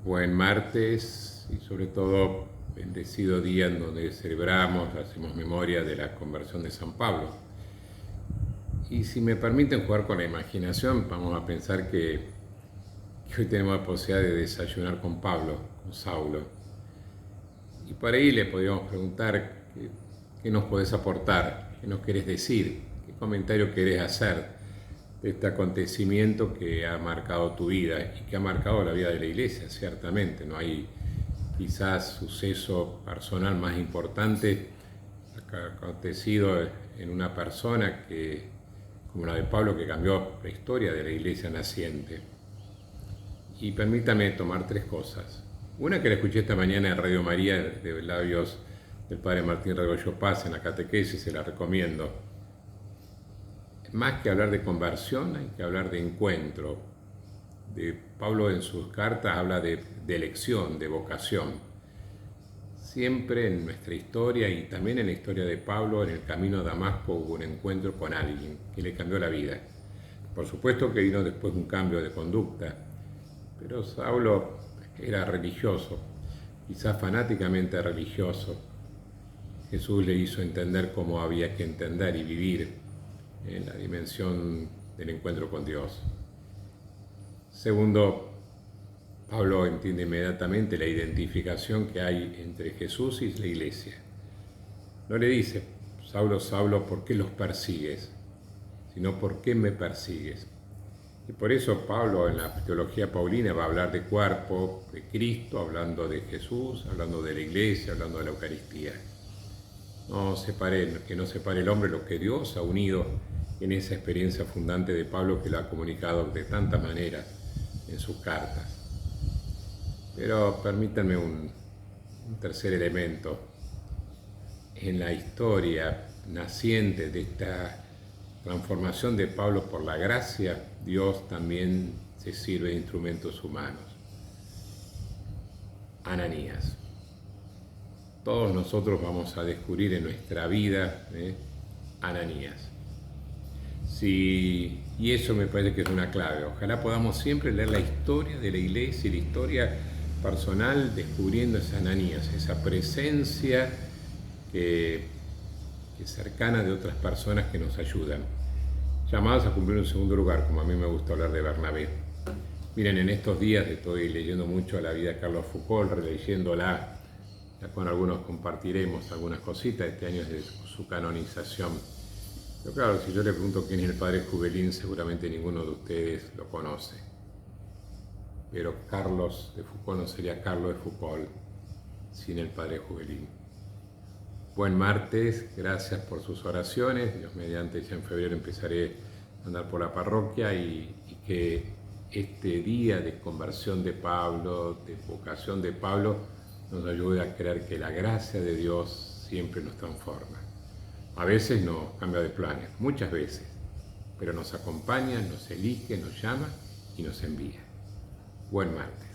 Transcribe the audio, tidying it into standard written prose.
Buen martes y sobre todo bendecido día en donde hacemos memoria de la conversión de San Pablo. Y si me permiten jugar con la imaginación, vamos a pensar que hoy tenemos la posibilidad de desayunar con Pablo, con Saulo. Y por ahí le podríamos preguntar qué nos podés aportar, qué nos querés decir, qué comentario querés hacer de este acontecimiento que ha marcado tu vida y que ha marcado la vida de la iglesia, ciertamente. No hay quizás suceso personal más importante acontecido en una persona como la de Pablo, que cambió la historia de la iglesia naciente. Y permítame tomar tres cosas. Una que la escuché esta mañana en Radio María de labios del padre Martín Regoyó Paz en la catequesis, se la recomiendo. Más que hablar de conversión, hay que hablar de encuentro. Pablo en sus cartas habla de elección, de vocación. Siempre en nuestra historia y también en la historia de Pablo, en el camino a Damasco hubo un encuentro con alguien que le cambió la vida. Por supuesto que vino después un cambio de conducta, pero Saulo era religioso, quizás fanáticamente religioso. Jesús le hizo entender cómo había que entender y vivir en la dimensión del encuentro con Dios. Segundo, Pablo entiende inmediatamente la identificación que hay entre Jesús y la iglesia. No le dice, Saulo, Saulo, ¿por qué los persigues? Sino, ¿por qué me persigues? Y por eso Pablo en la teología paulina va a hablar de cuerpo, de Cristo, hablando de Jesús, hablando de la iglesia, hablando de la Eucaristía. Que no separe el hombre lo que Dios ha unido en esa experiencia fundante de Pablo, que lo ha comunicado de tantas maneras en sus cartas. Pero permítanme un tercer elemento. En la historia naciente de esta transformación de Pablo por la gracia, Dios también se sirve de instrumentos humanos. Ananías. Todos nosotros vamos a descubrir en nuestra vida Ananías. Y eso me parece que es una clave. Ojalá podamos siempre leer la historia de la iglesia y la historia personal descubriendo esa Ananías, esa presencia que cercana de otras personas que nos ayudan, llamadas a cumplir un segundo lugar, como a mí me gusta hablar de Bernabé. Miren, en estos días estoy leyendo mucho la vida de Carlos Foucault, releyéndola, ya con algunos compartiremos algunas cositas, este año es de su canonización. Pero claro, si yo le pregunto quién es el padre Juvelín, seguramente ninguno de ustedes lo conoce. Pero Carlos de Foucault no sería Carlos de Foucault sin el padre Juvelín. Buen martes, gracias por sus oraciones. Dios mediante, ya en febrero empezaré a andar por la parroquia y que este día de conversión de Pablo, de vocación de Pablo, nos ayude a creer que la gracia de Dios siempre nos transforma. A veces nos cambia de planes, muchas veces, pero nos acompaña, nos elige, nos llama y nos envía. Buen martes.